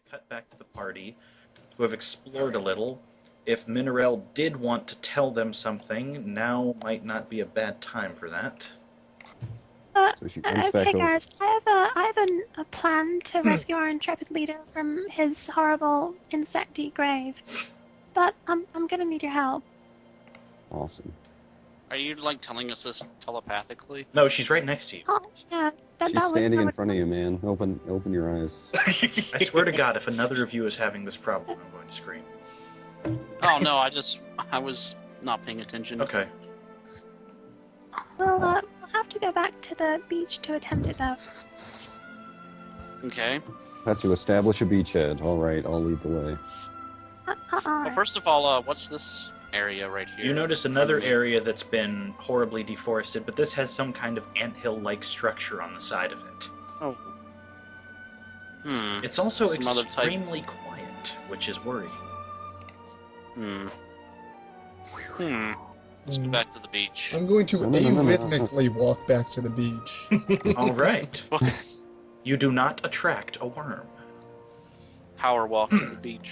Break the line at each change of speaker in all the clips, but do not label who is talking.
to cut back to the party, who have explored a little. If Minerel did want to tell them something, now might not be a bad time for that.
So she runs back
Okay,
over.
guys, I have a plan to rescue our intrepid leader from his horrible insecty grave, but I'm gonna need your help.
Awesome.
Are you, like, telling us this telepathically?
No, she's right next to you.
Oh, yeah,
She's standing in front of you, man. Open your eyes.
I swear to God, if another of you is having this problem, I'm going to scream.
Oh, no, I was not paying attention.
Okay.
Well, we'll have to go back to the beach to attempt it, though.
Okay.
Have to establish a beachhead. All right, I'll lead the way.
Well, first of all, what's this area right here?
You notice another area that's been horribly deforested, but this has some kind of anthill-like structure on the side of it.
Oh. Hmm.
It's also
Some other type-
extremely quiet, which is worrying.
Let's go back to the beach.
I'm going to
No, no, no, no, no.
arrhythmically walk back to the beach.
All right.
What?
You do not attract a worm.
Power walk to the beach.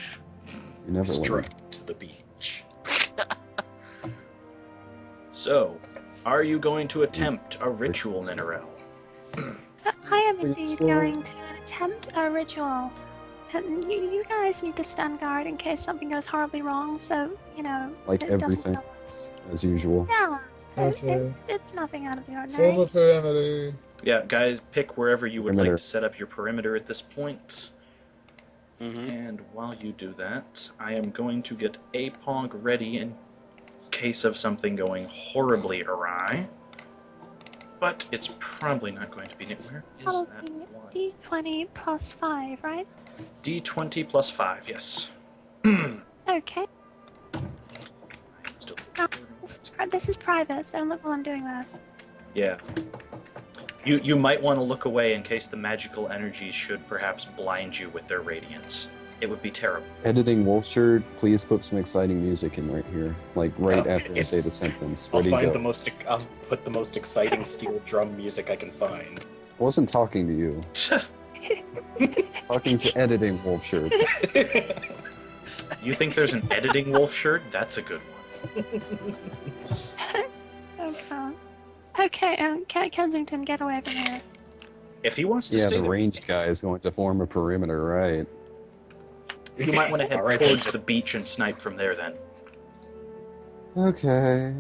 You never learn.
Straight to the beach. So, are you going to attempt a ritual, Minerel?
I am indeed going to attempt a ritual. And you guys need to stand guard in case something goes horribly wrong, so, you know,
Like
it doesn't
everything.
kill us.
As usual.
Yeah,
Okay.
it's nothing out of the
Form
ordinary.
a perimeter.
Yeah, guys, pick wherever you would
Perimeter.
like to set up your perimeter at this point.
Mm-hmm.
And while you do that, I am going to get APOG ready in case of something going horribly awry. But it's probably not going to be. Where is that
Probably
one?
D20 plus 5, right?
D20 plus 5, yes.
Okay.
Still
No, this is private, so don't look while I'm doing that.
Yeah. You might want to look away in case the magical energies should perhaps blind you with their radiance. It would be terrible.
Editing Wolfshire, please put some exciting music in right here. Like right after I say the sentence.
I'll
Ready to go.
I'll put the most exciting steel drum music I can find.
I wasn't talking to you. Talking to editing Wolfshire.
You think there's an editing wolf shirt? That's a good one.
Okay, Kensington, get away from here.
If he wants to
Yeah,
stay
the
there,
ranged guy is going to form a perimeter, right?
you might want to head
All right, then
towards
just-
the beach and snipe from there then.
Okay.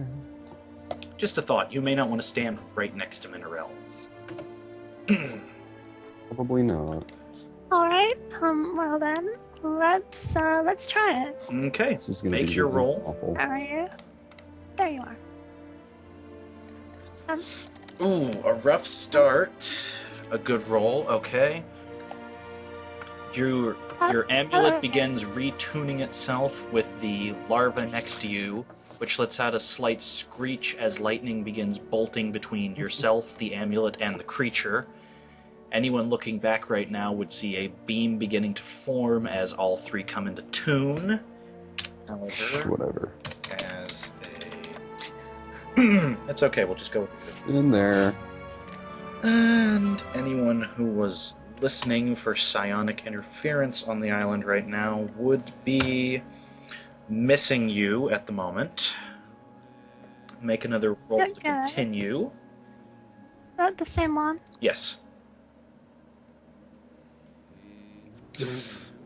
Just a thought, you may not want to stand right next to Minerel.
Probably not.
Alright, well then, let's try it.
Okay,
This is gonna
make
be
your
really
roll.
awful.
How are you? There you are.
Ooh, a rough start. A good roll, okay. Your amulet begins retuning itself with the larva next to you, which lets out a slight screech as lightning begins bolting between yourself, the amulet, and the creature. Anyone looking back right now would see a beam beginning to form as all three come into tune. However,
Whatever.
as a... It's okay, we'll just go with it.
In there.
And anyone who was listening for psionic interference on the island right now would be missing you at the moment. Make another roll to
Okay.
continue.
That the same one?
Yes.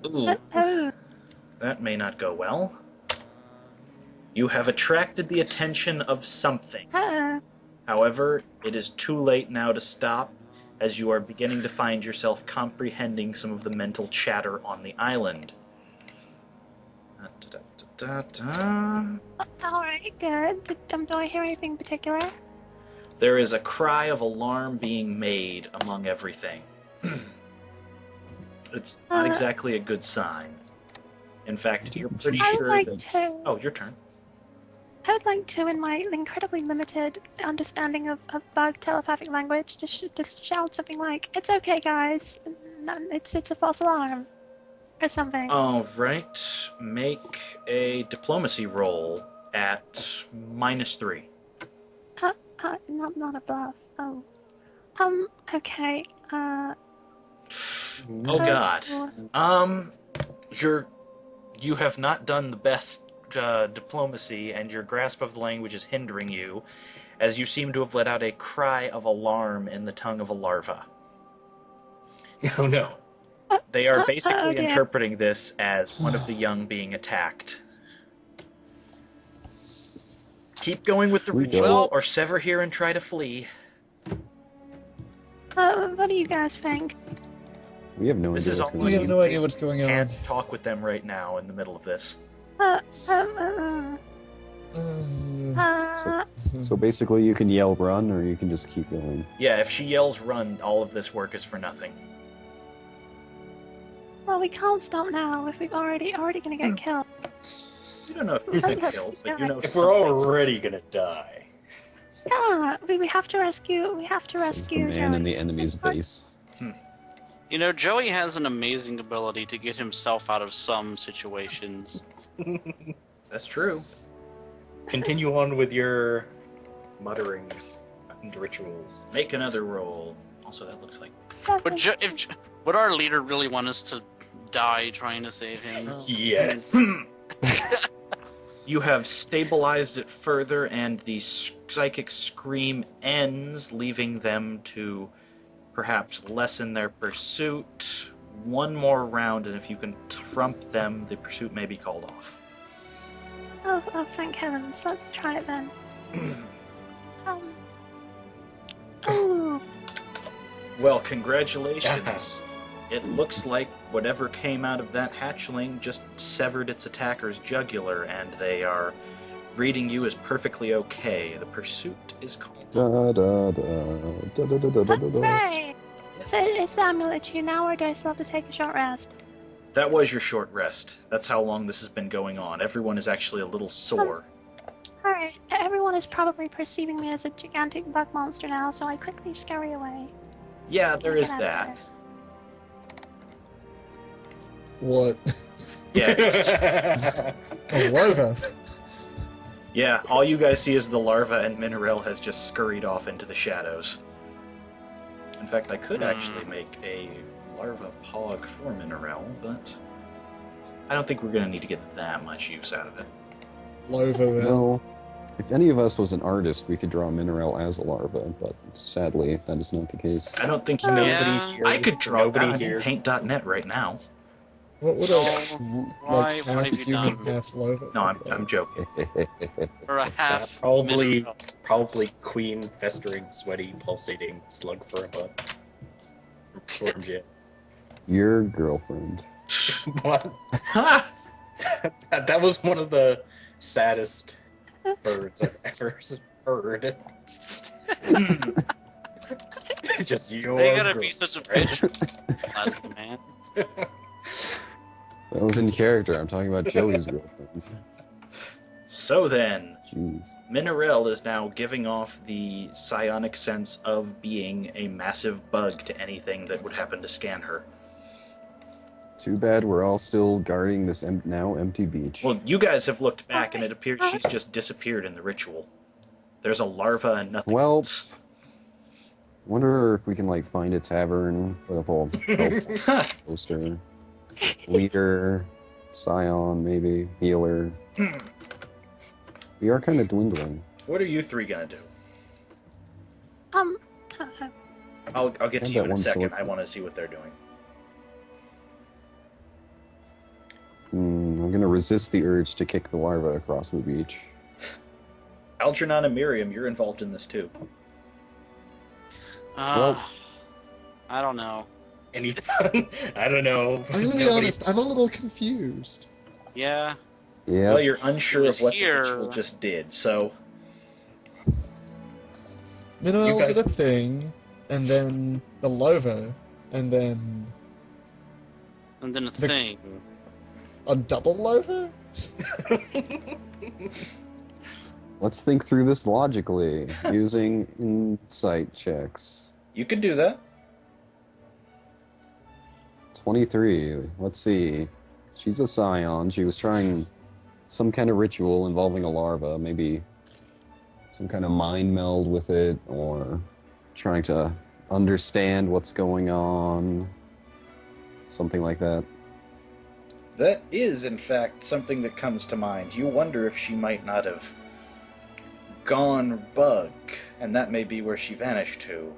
Ooh,
Oh,
that may not go well. You have attracted the attention of something.
uh-oh.
However, it is too late now to stop, as you are beginning to find yourself comprehending some of the mental chatter on the island.
Alright, good. Do I hear anything particular?
There is a cry of alarm being made among everything. It's not exactly a good sign. In fact, you're pretty
I would
sure
like
that...
to...
Oh, your turn.
I would like to, in my incredibly limited understanding of bug telepathic language, to shout something like, "It's okay, guys. No, it's a false alarm," or something.
Alright, make a diplomacy roll at -3.
Not a bluff. Oh. Okay.
Oh God. You have not done the best diplomacy, and your grasp of the language is hindering you, as you seem to have let out a cry of alarm in the tongue of a larva.
Oh no.
They are basically
dear.
interpreting this as one of the young being attacked. Keep going with the ritual, or sever here and try to flee.
What do you guys think?
We have no
This
idea
is
what's
all
going
We
on.
have no idea what's going on.
Can't talk with them right now in the middle of this.
So basically, you can yell run, or you can just keep going.
Yeah, if she yells run, all of this work is for nothing.
Well, we can't stop now if we've already gonna get killed.
You don't know if you've been killed, but you know
If we're already gonna die.
Yeah, we have to rescue. We have to
Says the
rescue.
man in
Joey.
the enemy's base.
You know, Joey has an amazing ability to get himself out of some situations.
That's true.
Continue on with your mutterings and rituals.
Make another roll. Also, that looks like...
Would our leader really want us to die trying to save him?
Yes.
You have stabilized it further, and the psychic scream ends, leaving them to perhaps lessen their pursuit. One more round, and if you can trump them, the pursuit may be called off.
Oh, thank heavens! Let's try it then. Oh.
Well, congratulations. It looks like whatever came out of that hatchling just severed its attacker's jugular, and they are reading you as perfectly okay. The pursuit is called.
Da da da da da da da da da.
Right. So is the amulet you now, or do I still have to take a short rest?
That was your short rest. That's how long this has been going on. Everyone is actually a little sore.
Alright, everyone is probably perceiving me as a gigantic bug monster now, so I quickly scurry away.
Yeah, there
Get
is
out of
that.
there.
What?
Yes.
A larva.
Yeah, all you guys see is the larva, and Mineral has just scurried off into the shadows. In fact, I could actually make a larva pog for Mineral, but I don't think we're going to need to get that much use out of it.
Larva.
Well, if any of us was an artist, we could draw Mineral as a larva, but sadly, that is not the case.
I don't think
Nobody
here-
I could draw that
nobody
in
here.
Paint.net right now.
What would
Why-
like
what
half
have you
human,
done?
half larva?
No, I'm joking.
Or a half.
Probably,
mineral.
probably queen, festering, sweaty, pulsating, slug for a butt. From jail.
Your girlfriend.
What? That was one of the saddest birds I've ever heard. Just your
They gotta
girl.
be such a bitch. That's the man.
That was in character. I'm talking about Joey's girlfriend.
So then,
Jeez.
Mineral is now giving off the psionic sense of being a massive bug to anything that would happen to scan her.
Too bad we're all still guarding this now empty beach.
Well, you guys have looked back, and it appears she's just disappeared in the ritual. There's a larva and nothing
Well,
else.
Wonder if we can like find a tavern, put up a shelf poster, leader, scion, maybe healer. We are kind of dwindling.
What are you three gonna do?
Uh,
I'll get to
And
you
that
in a
one
second.
sword.
I want to see what they're doing.
I'm gonna resist the urge to kick the larva across the beach.
Algernon and Miriam, you're involved in this too.
Well-
I don't know.
Any fun? I don't know.
I'm gonna be honest, I'm a little confused.
Yeah.
Yeah.
Well, you're unsure
It
of
was
what
here.
the ritual just did, so
Mineral
You guys-
did a thing, and then the larva, and then
And then a
The-
thing.
a double larva?
Let's think through this logically, using insight checks.
you could do that.
23. Let's see. She's a scion. She was trying some kind of ritual involving a larva, maybe some kind of mind meld with it, or trying to understand what's going on. something like that.
That is, in fact, something that comes to mind. You wonder if she might not have gone bug, and that may be where she vanished to.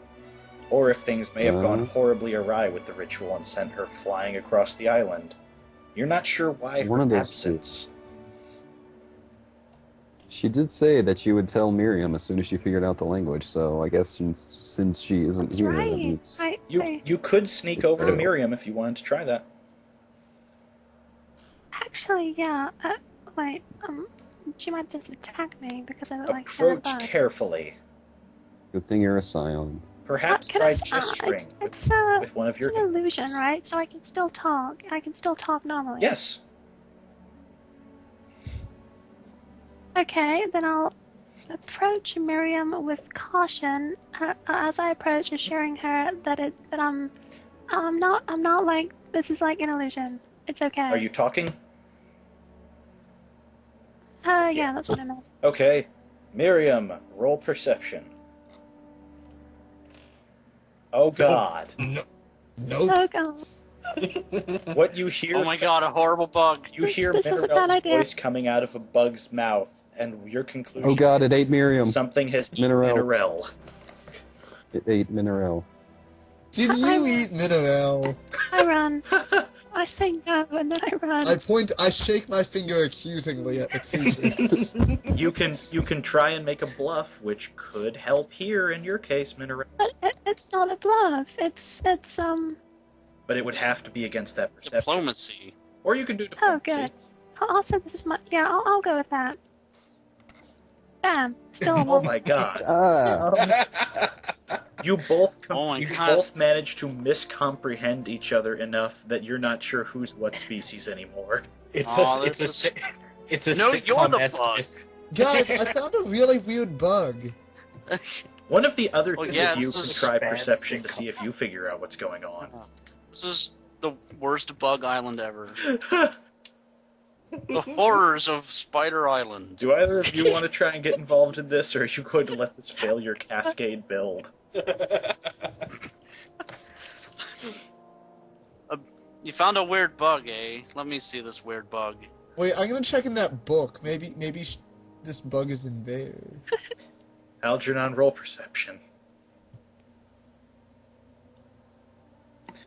Or if things may have gone horribly awry with the ritual and sent her flying across the island. You're not sure why
One
her
of those
absence.
She did say that she would tell Miriam as soon as she figured out the language, so I guess since she isn't
That's
here, that
right.
means...
You could sneak over to Miriam if you wanted to try that.
Actually, yeah. Wait. She might just attack me because I look like
Approach
a bug.
carefully.
Good thing you're a scion.
Perhaps
Can
try
I,
gesturing
it's
with one of your
an illusion, right? So I can still talk. I can still talk normally.
Yes.
Okay, then I'll approach Miriam with caution. As I approach, assuring her that I'm not like this is like an illusion. It's okay.
Are you talking?
Yeah, that's what I meant.
Okay. Miriam, roll perception. Oh god.
No.
Oh god.
What you hear...
Oh my god, a horrible bug.
You hear
This was a bad
Mineral's
idea.
voice coming out of a bug's mouth, and your conclusion
Oh god, it
is
ate Miriam.
something has eaten
Mineral.
Mineral.
It ate Mineral.
Did you eat Mineral?
I run. I say no, and then I run.
I shake my finger accusingly at the creature.
You can try and make a bluff, which could help here in your case, Mineral.
But it's not a bluff. It's
But it would have to be against that perception.
Diplomacy.
Or you can do
Oh,
diplomacy.
good. Also, this is my... Yeah, I'll go with that. Bam. Still a
Oh
one.
my god.
Ah!
You both
Oh my
you
God.
both manage to miscomprehend each other enough that you're not sure who's what species anymore.
It's
Aw,
a it's a
this
si- it's a
No, you're the
sitcom-esque
bug.
Guys, I found a really weird bug.
One of the other
Oh,
two
yeah,
of you
this
can
is
try
bad
perception to
sitcom.
see if you figure out what's going on.
This is the worst bug island ever. The horrors of Spider Island.
Do either of you want to try and get involved in this, or are you going to let this fail your cascade build?
You found a weird bug, eh? Let me see this weird bug.
Wait, I'm gonna check in that book. Maybe this bug is in there.
Algernon, roll perception.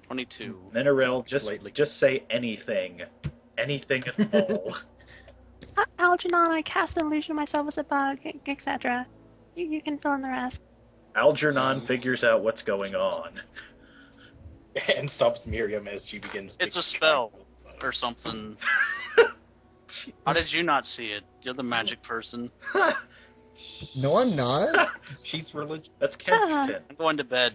22.
Mineral,
Slightly.
just say anything. Anything at all.
Algernon, I cast an illusion of myself as a bug, etc. You can fill in the rest.
Algernon figures out what's going on.
And stops Miriam as she begins.
It's
to
a spell or something. How did you not see it? You're the magic person.
No, I'm not.
She's religious.
That's Kensington.
I'm going to bed.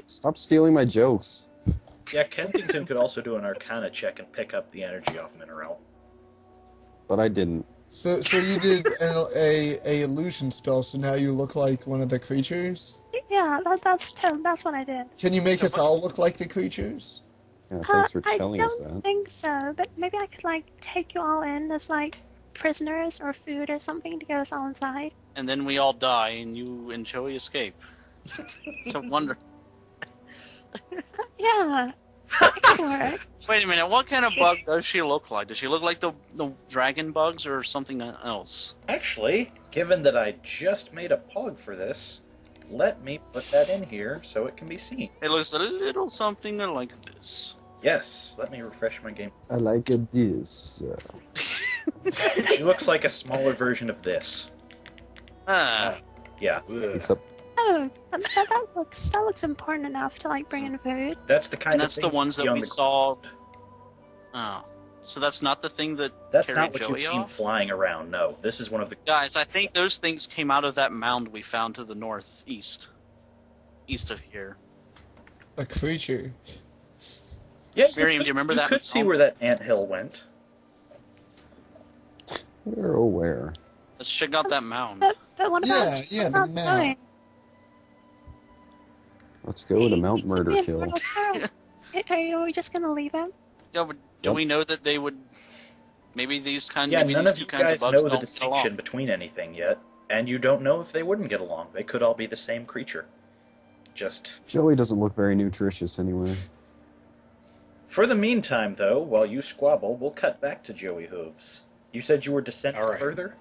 Stop stealing my jokes.
Yeah, Kensington could also do an Arcana check and pick up the energy off Mineral.
But I didn't.
So you did a illusion spell, so now you look like one of the creatures?
Yeah, that's what I did.
Can you make us all look like the creatures?
Yeah, thanks for
I
telling us
don't
that.
think so, but maybe I could like take you all in as like prisoners or food or something to get us all inside.
And then we all die and you and Joey escape. It's a wonder.
Yeah, it could work.
Wait a minute, what kind of bug does she look like? Does she look like the dragon bugs or something else?
Actually, given that I just made a pog for this, let me put that in here so it can be seen.
It looks a little something like this.
Yes, let me refresh my game.
I like it this.
She looks like a smaller version of this.
Ah,
Yeah,
Ugh.
It's a
Oh, that looks important enough to like bring in food.
that's the kind
and
of
that's
thing
the
you
ones
see
that
on
we
the
saw.
ground.
Oh, so that's not the thing that
That's
carried
not what
Joey
you've seen
off?
flying around, no. This is one of the...
Guys, I think those things came out of that mound we found to the northeast. East of here.
A creature.
Yeah,
Miriam, do you remember
you
that?
could see where that anthill went.
we're aware.
Let's check out that mound.
But what about
Yeah,
what
the
about
map.
going?
Let's go to Mount Murder
Yeah,
Kill.
Are we just gonna leave him?
Yeah, but do
Yep.
we know that they would? Maybe these kind.
Yeah,
maybe
none
these
of
two
you
kinds of
guys
bugs
know the
don't get
distinction
along.
between anything yet, and you don't know if they wouldn't get along. They could all be the same creature. just...
Joey doesn't look very nutritious anyway.
For the meantime, though, while you squabble, we'll cut back to Joey Hooves. You said you were descending
All right.
further?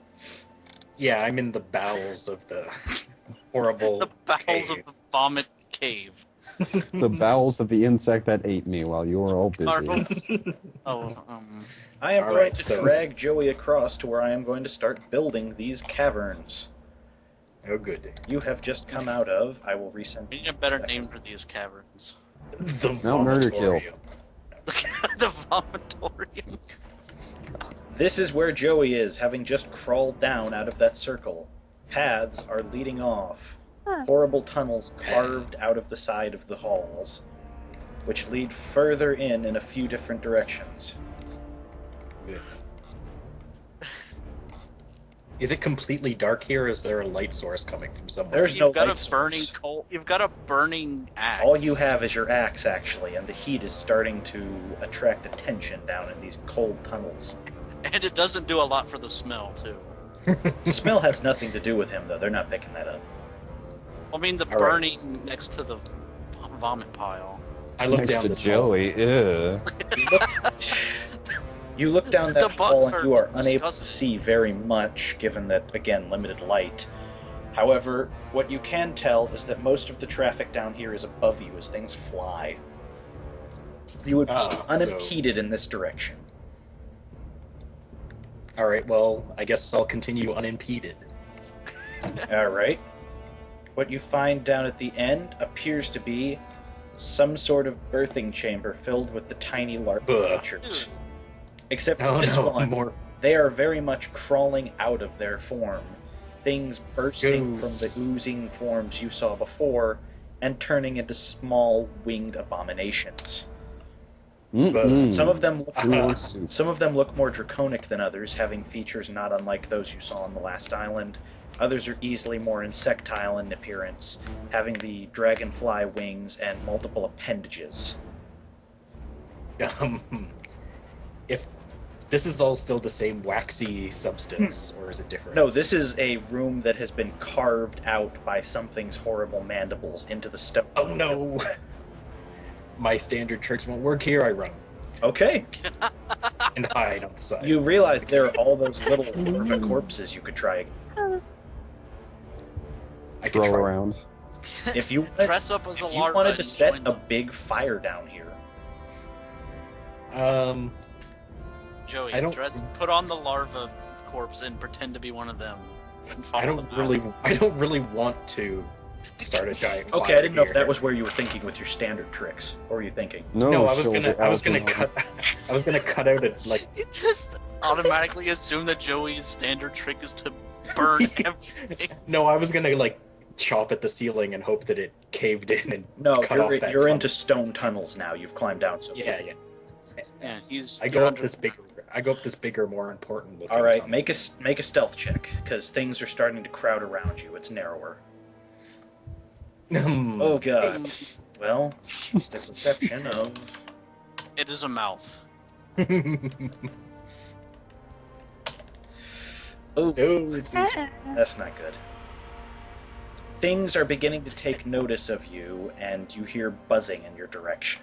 Yeah, I'm in the bowels of the horrible
The bowels
cave.
of the vomit cave.
The bowels of the insect that ate me while you were all busy.
Marbles. Oh,
I am
All
going
right,
to
so-
drag Joey across to where I am going to start building these caverns.
Oh, good.
You have just come out of... I will resend...
we need a better name for these caverns.
The
Mount Murder Kill.
vomitorium.
The vomitorium.
This is where Joey is, having just crawled down out of that circle. Paths are leading off.
Huh.
Horrible tunnels carved out of the side of the halls, which lead further in a few different directions.
Good. Is it completely dark here, or is there a light source coming from somewhere?
There's no
You've got
light
a burning
source.
coal. You've got a burning axe.
All you have is your axe, actually, and the heat is starting to attract attention down in these cold tunnels.
and it doesn't do a lot for the smell too.
The smell has nothing to do with him, though. They're not picking that up.
I mean, the
All right.
burning next to the vomit pile.
I look
Next
down
to
this
Joey, ew.
You look down
The
that hall
bugs
and you are
are
unable to
disgusting.
see very much, given that, again, limited light. However, what you can tell is that most of the traffic down here is above you as things fly. You would be
Ah,
unimpeded in this direction.
All right, well, I guess I'll continue unimpeded.
Alright. What you find down at the end appears to be some sort of birthing chamber filled with the tiny larvae
Ugh.
creatures. Except
Oh
this
no,
one,
more.
they are very much crawling out of their form. Things bursting
Ooh.
from the oozing forms you saw before and turning into small winged abominations.
Mm-mm.
Some of them
Who wants soup?
Some of them look more draconic than others, having features not unlike those you saw on the last island. Others are easily more insectile in appearance, having the dragonfly wings and multiple appendages.
If this is all still the same waxy substance, or is it different?
No, this is a room that has been carved out by something's horrible mandibles into the stone.
Oh no! My standard tricks won't work here. I run
Okay.
and hide on the side.
You realize there are all those little larva corpses you could try.
I can
Throw
try.
around.
If you
Dress up as a
if you
larva.
wanted to
and
set
join
a
them.
big fire down here,
Joey,
I don't-
put on the larva corpse and pretend to be one of them. And
I
follow
don't
them out.
really want to start a giant.
okay,
fire
I didn't know if
here.
that was where you were thinking with your standard tricks. What were you thinking?
No, I was
Shoulder
gonna
alcohol.
cut out a like.
You just automatically assume that Joey's standard trick is to burn everything.
No, I was gonna like chop at the ceiling and hope that it caved in and
No,
cut off that
you're
tunnel.
into stone tunnels now. You've climbed down so
Yeah.
Yeah, he's.
I
you're
go up
under-
this bigger. I go up this bigger, more important looking.
All right,
tunnel.
make a stealth check because things are starting to crowd around you. It's narrower. Oh god. Well, it's the perception of.
It is a mouth.
Oh,
it's these-
that's not good. Things are beginning to take notice of you, and you hear buzzing in your direction.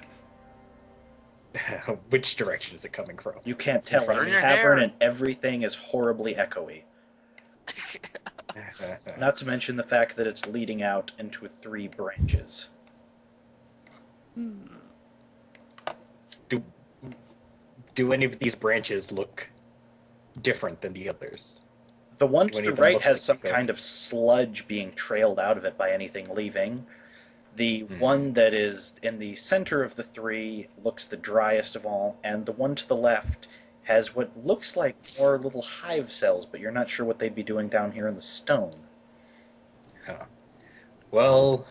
Which direction is it coming from?
You can't tell.
front
It's
of
a
your
cavern,
hair.
and everything is horribly echoey. Not to mention the fact that it's leading out into 3 branches.
Do any of these branches look different than the others?
The one
Do
to
any
the
of them
right
look
has
like
some
they're-
kind of sludge being trailed out of it by anything leaving. The
Hmm.
one that is in the center of the 3 looks the driest of all, and the one to the left has what looks like more little hive cells, but you're not sure what they'd be doing down here in the stone.
Well,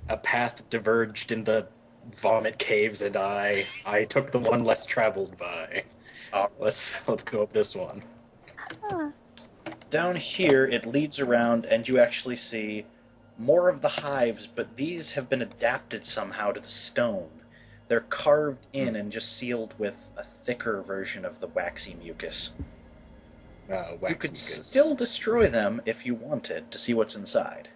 a path diverged in the vomit caves, and I took the one less traveled by. Let's go up this one.
Huh.
Down here, it leads around, and you actually see more of the hives, but these have been adapted somehow to the stone. They're carved in and just sealed with a thicker version of the waxy mucus. You
Wax
could
mucus.
still destroy them if you wanted to see what's inside.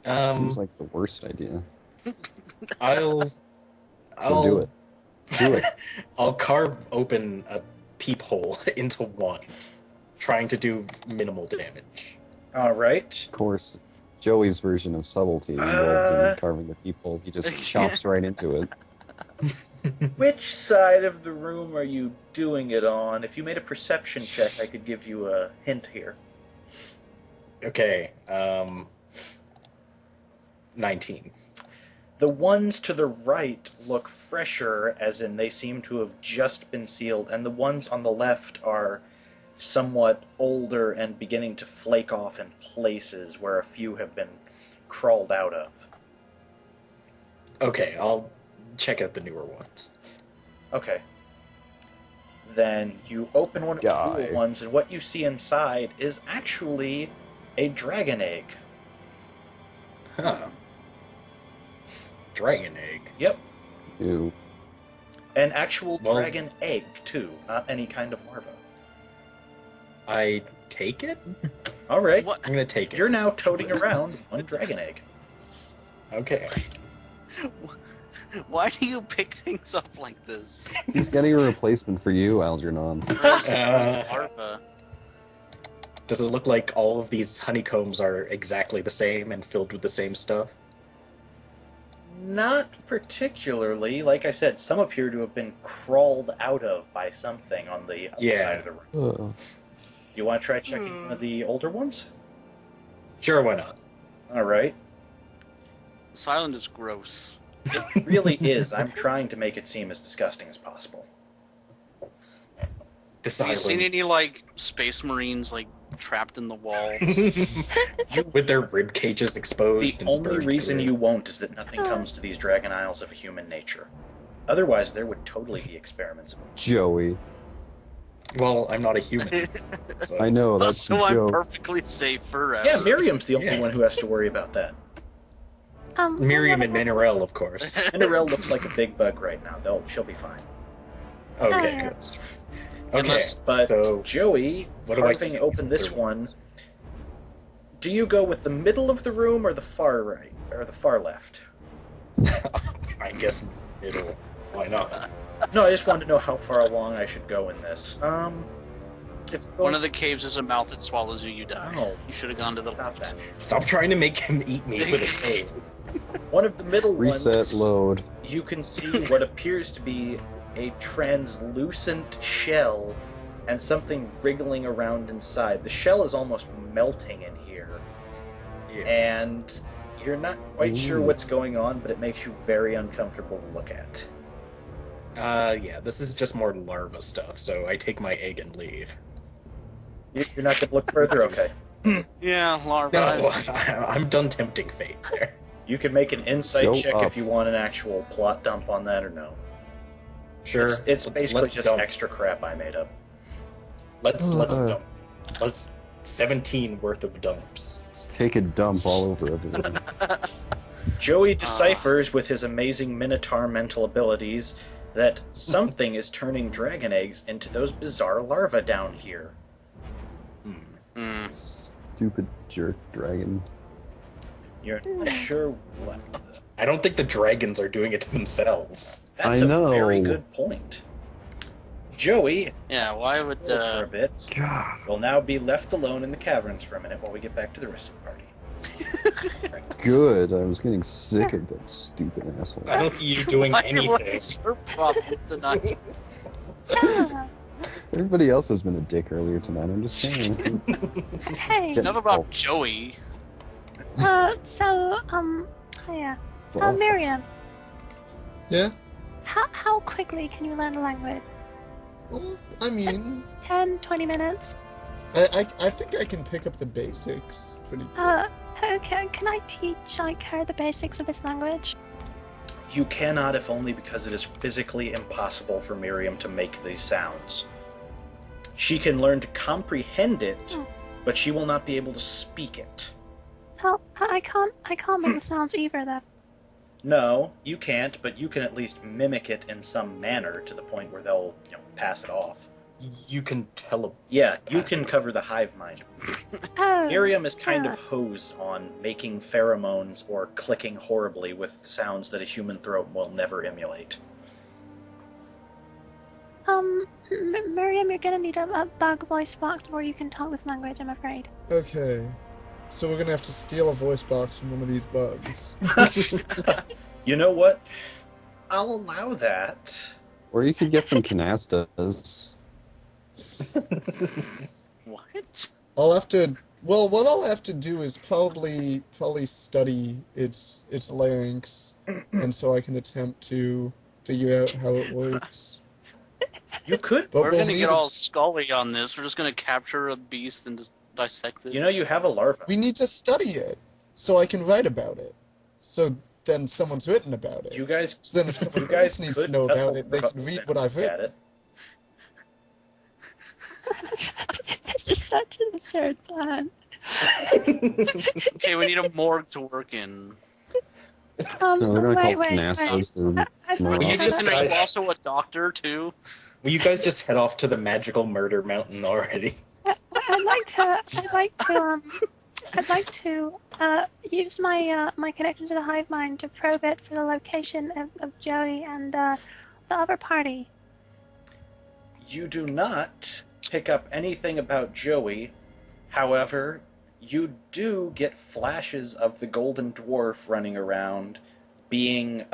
Seems like the worst idea.
I'll
Do it. Do it.
I'll carve open a peephole into one, trying to do minimal damage.
All right.
Of course, Joey's version of subtlety involved in carving the peephole. He just chops right into it.
Which side of the room are you doing it on? If you made a perception check, I could give you a hint here.
Okay, 19.
The ones to the right look fresher, as in they seem to have just been sealed, and the ones on the left are somewhat older and beginning to flake off in places where a few have been crawled out of.
Okay, I'll check out the newer ones.
Okay. Then you open one of the
Die.
newer ones, and what you see inside is actually a dragon egg.
Huh. Dragon egg.
Yep.
Ew.
An actual
Well-
dragon egg, too, not any kind of larva.
I take it?
All right.
What?
I'm gonna take it.
You're now toting around one dragon egg.
Okay.
Why do you pick things up like this?
He's getting a replacement for you, Algernon.
Larva.
Does it look like all of these honeycombs are exactly the same and filled with the same stuff?
Not particularly. Like I said, some appear to have been crawled out of by something on the outside of the room.
Ugh.
Do you want to try checking one of the older ones?
Sure, why not?
All right.
This island is gross.
It really is. I'm trying to make it seem as disgusting as possible.
This
Have you seen
island
any, like, space marines, like, trapped in the walls?
with their rib cages exposed.
The
and
only
burned
reason
through.
you won't is that nothing comes to these Dragon Isles of a human nature. Otherwise, there would totally be experiments.
Joey.
Well, I'm not a human. So.
I know, that's the
So I'm
joke.
perfectly safe forever.
Yeah, Miriam's the only
Yeah.
one who has to worry about that.
Miriam
what
and
about-
Minerel, of course.
Cinderella looks like a big bug right now. She'll be fine.
Okay,
yeah.
that's true. Okay,
Unless-
But
so
Joey,
what do I
carving
see?
open this one, do you go with the middle of the room or the far right or the far left?
I guess middle. Why not?
No, I just wanted to know how far along I should go in this. If
One of the caves is a mouth that swallows you, you die.
Oh.
You should have gone to the
Stop
left.
that.
Stop trying to make him eat me with a cave.
One of the middle
Reset,
ones,
load.
you can see what appears to be a translucent shell and something wriggling around inside. The shell is almost melting in here,
Yeah.
and you're not quite sure
Ooh.
what's going on, but it makes you very uncomfortable to look at.
Yeah, this is just more larva stuff, so I take my egg and leave.
You're not going to look further? Okay.
Yeah, larva.
No, I'm done tempting fate there.
You can make an insight
Go
check
up.
if you want an actual plot dump on that or no.
Sure.
It's basically
let's
just
dump.
extra crap I made up.
Let's
Uh.
dump. Let's 17 worth of dumps.
Let's take a dump all over everyone.
Joey deciphers with his amazing Minotaur mental abilities that something is turning dragon eggs into those bizarre larvae down here.
Hmm.
Stupid jerk dragon.
You're not sure what.
I don't think the dragons are doing it to themselves.
That's
I
a
know.
very good point. Joey,
Yeah, why would,
hold for a bit,
God.
will now be left alone in the caverns for a minute while we get back to the rest of the party.
Good. I was getting sick of that stupid asshole.
I don't see you doing
Why-
anything.
What's your problem tonight?
Yeah.
Everybody else has been a dick earlier tonight. I'm just saying.
Hey.
Enough about Joey.
Yeah.
Fuck.
Miriam,
Yeah?
how quickly can you learn a language?
Well, I mean,
10, 20 minutes?
I think I can pick up the basics pretty quick.
Okay, can I teach, her the basics of this language?
You cannot, if only because it is physically impossible for Miriam to make these sounds. She can learn to comprehend it, but she will not be able to speak it.
Oh, I can't make the sounds either, though.
No, you can't, but you can at least mimic it in some manner to the point where they'll, pass it off.
You can tele.
Yeah, you can cover the hive mind.
Oh.
Miriam is kind
yeah.
of hosed on making pheromones or clicking horribly with sounds that a human throat will never emulate.
Miriam, you're gonna need a bug voice box where you can talk this language, I'm afraid.
Okay. So we're gonna have to steal a voice box from one of these bugs.
You know what? I'll allow that.
Or you could get some canastas.
What?
I'll have to. Well, what I'll have to do is probably study its larynx, and so I can attempt to figure out how it works.
You could.
But
We're
we'll
gonna
need
get
a-
all Scully on this. We're just gonna capture a beast and just dissect it.
You know, you have a larva.
We need to study it, so I can write about it. So then someone's written about it.
You guys.
So then if someone
You guys
else needs to
could
know
cut
about
the
it, they
larva
can read
and
what I've
look
written.
at it.
This is such an absurd plan.
Okay, we need a morgue to work in.
No, we're gonna call
wait.
canastas the
I'd
more
like
You
to-
just
And are you also a doctor too?
Will you guys just head off to the magical murder mountain already?
I'd like to use my my connection to the hive mind to probe it for the location of Joey and the other party.
You do not pick up anything about Joey. However, you do get flashes of the Golden Dwarf running around, being,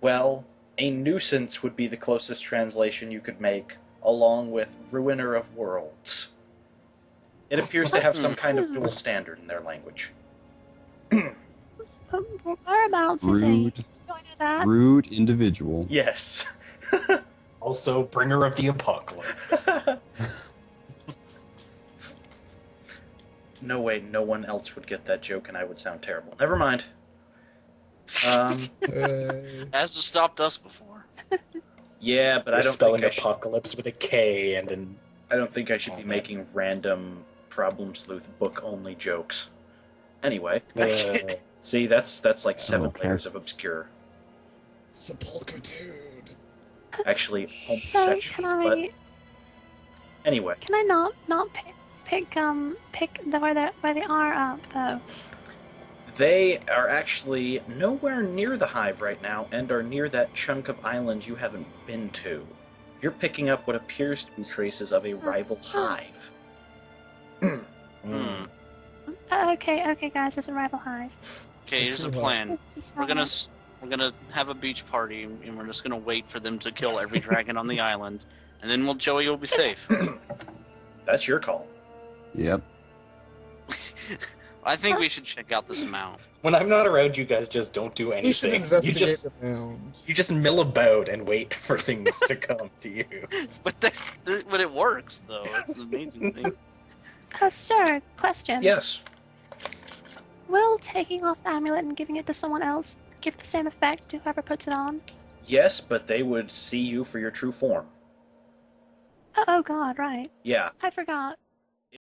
well, a nuisance would be the closest translation you could make, along with Ruiner of Worlds. It appears to have some kind of dual standard in their language.
Whereabouts is he?
rude,
Do I know that?
rude individual.
Yes.
Also, bringer of the apocalypse.
No way, no one else would get that joke and I would sound terrible. Never mind.
Hasn't stopped us before.
Yeah, but I
We're
don't
spelling
think
apocalypse with a K and an.
I don't think I should be making random problem sleuth book only jokes. Anyway, see, that's like 7
okay.
layers of obscure.
Sepulchitude.
Actually,
So
homosexual. But anyway,
can I not pick where they are up though?
they are actually nowhere near the hive right now and are near that chunk of island you haven't been to. You're picking up what appears to be traces of a rival hive.
Hmm.
Okay, guys, it's a rival hive.
Okay, here's the
Too hot.
plan.
This is
We're gonna have a beach party, and we're just gonna wait for them to kill every dragon on the island, and then Joey will be safe.
That's your call.
Yep.
I think we should check out this mount.
When I'm not around, you guys just don't do
We should
anything.
investigate around.
You just mill about and wait for things to come to you.
But it works though. It's an amazing thing.
Sir, question.
Yes.
Will taking off the amulet and giving it to someone else give the same effect to whoever puts it on?
Yes, but they would see you for your true form.
Oh God, right.
Yeah.
I forgot.